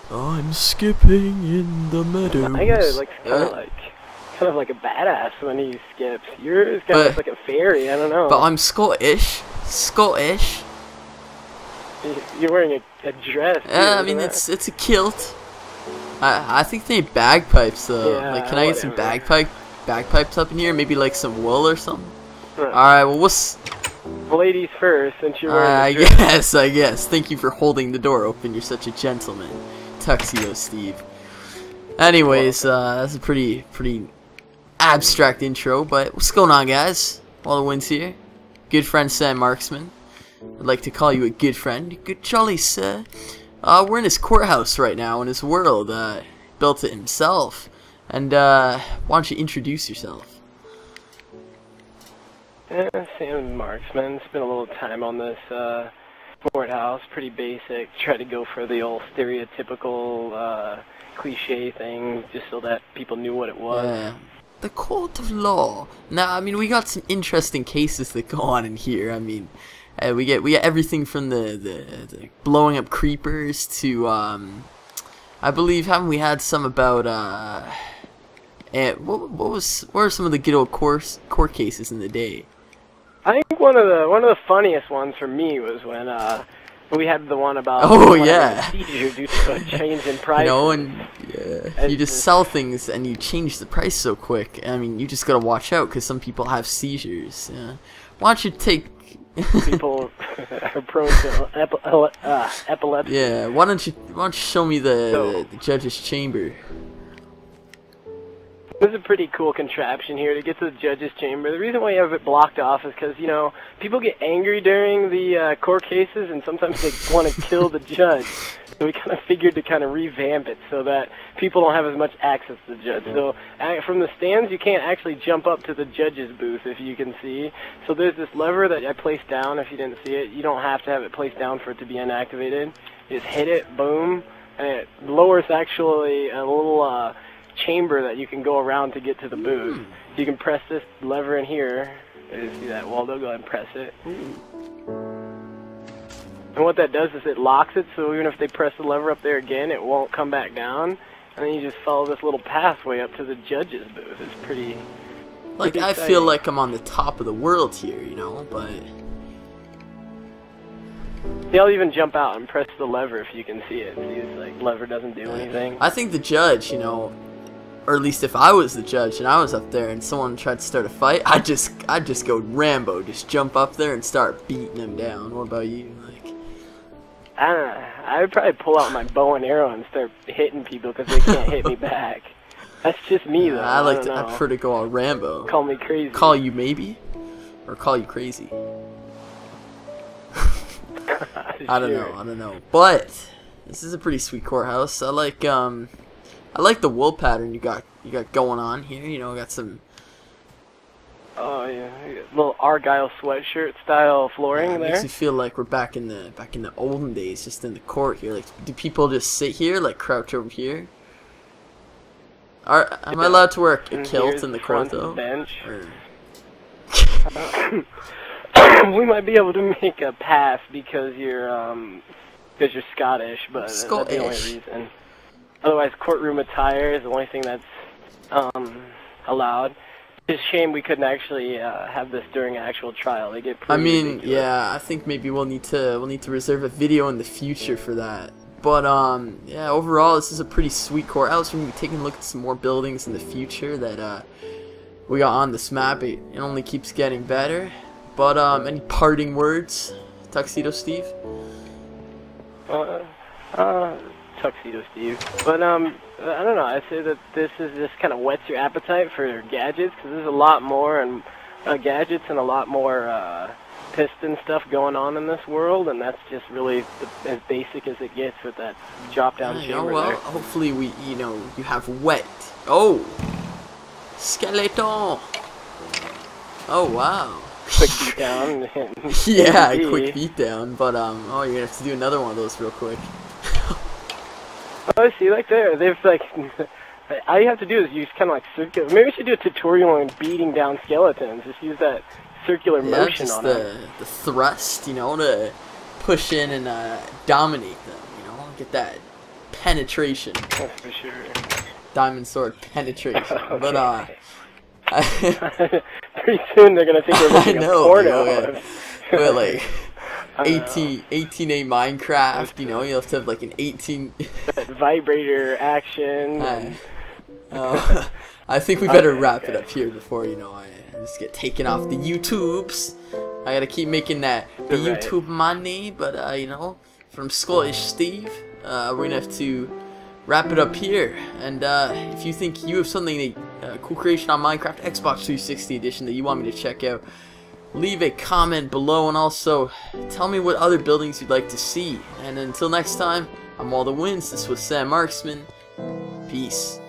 I'm skipping in the meadows. I got like kind of like a badass when he skips. Yours kind of like a fairy. I don't know. But I'm Scottish. Scottish. You're wearing a dress. Yeah, I mean it's a kilt. I think they need bagpipes though. Yeah, like, can I get some bagpipes up in here? Maybe like some wool or something. All right. Well, ladies first, since you're wearing a dress. I guess. Thank you for holding the door open. You're such a gentleman, Tuxedo Steve. Anyways, that's a pretty abstract intro. But what's going on, guys? waldowinz here. Good friend SANMarksman. I'd like to call you a good friend. Good jolly sir. We're in his courthouse right now in his world. Built it himself. And why don't you introduce yourself? Yeah, SANMarksman. Spent a little time on this courthouse. Pretty basic. Try to go for the old stereotypical cliche thing, just so that people knew what it was. Yeah. The court of law. Now, I mean, we got some interesting cases that go on in here. I mean, we get everything from the blowing up creepers to I believe, haven't we had some about what were some of the good old court cases in the day? I think one of the funniest ones for me was when we had the one about seizure due to a change in price. You know, and you just sell things and you change the price so quick. I mean, you just gotta watch out because some people have seizures. Yeah. Why don't you take people are prone to epilepsy. Yeah. Why don't you show me the judge's chamber? This is a pretty cool contraption here to get to the judge's chamber. The reason why you have it blocked off is because, you know, people get angry during the court cases and sometimes they want to kill the judge. So we kind of figured to kind of revamp it so that people don't have as much access to the judge. So from the stands, you can't actually jump up to the judge's booth, if you can see. So there's this lever that I placed down, if you didn't see it. You don't have to have it placed down for it to be inactivated. You just hit it, boom, and it lowers actually a little chamber that you can go around to get to the booth. So you can press this lever in here. You see that, Waldo? Go ahead and press it. And what that does is it locks it, so even if they press the lever up there again, it won't come back down. And then you just follow this little pathway up to the judge's booth. It's pretty I feel like I'm on the top of the world here, you know, but yeah, I'll even jump out and press the lever if you can see it. See, this like lever doesn't do anything. I think the judge, you know, or at least if I was the judge and I was up there and someone tried to start a fight, I'd just go Rambo, just jump up there and start beating them down. What about you? Like, I don't know. I would probably pull out my bow and arrow and start hitting people because they can't hit me back. That's just me though. I prefer to go all Rambo. Call me crazy. Call you maybe, or call you crazy. I don't know. But this is a pretty sweet courthouse. I like the wool pattern you got going on here. You know, got some. Oh yeah, little Argyle sweatshirt style flooring there. Makes me feel like we're back in the olden days, just in the court here. Like, do people just sit here, like crouch over here? Am I allowed to wear a kilt in the court though? Bench. We might be able to make a pass because you're Scottish, but that's the only reason. Otherwise, courtroom attire is the only thing that's allowed. It's a shame we couldn't actually have this during an actual trial. They get pretty ridiculous. Yeah, I think maybe we'll need to reserve a video in the future for that. But yeah, overall, this is a pretty sweet courthouse. We're gonna be taking a look at some more buildings in the future that we got on this map. It only keeps getting better. But any parting words, Tuxedo Steve? Tuxedo Steve. But I don't know. I say that this is just kind of whets your appetite for gadgets because there's a lot more and gadgets and a lot more piston stuff going on in this world, and that's just really as basic as it gets with that drop-down chamber. Well, there. hopefully you have wet. Oh, skeleton. Oh wow. Quick beat down. Yeah, quick beat down. But oh, you're gonna have to do another one of those real quick. Oh, see, like they've like, all you have to do is use kind of like circular. Maybe we should do a tutorial on beating down skeletons. Just use that circular motion on it. The thrust, you know, to push in and dominate them. You know, get that penetration. That's for sure. Diamond sword penetration. Okay. But pretty soon they're gonna think we're making a porno. Yeah. But like 18A Minecraft, you know, you have to have like an 18 vibrator action. I think we better wrap it up here before, you know, I just get taken off the YouTubes. I gotta keep making the YouTube money, but you know, from Scottish Steve, we're gonna have to wrap it up here. And if you think you have something cool creation on Minecraft Xbox 360 edition that you want me to check out, leave a comment below, and also tell me what other buildings you'd like to see. And until next time, I'm waldowinz. This was SANMarksman. Peace.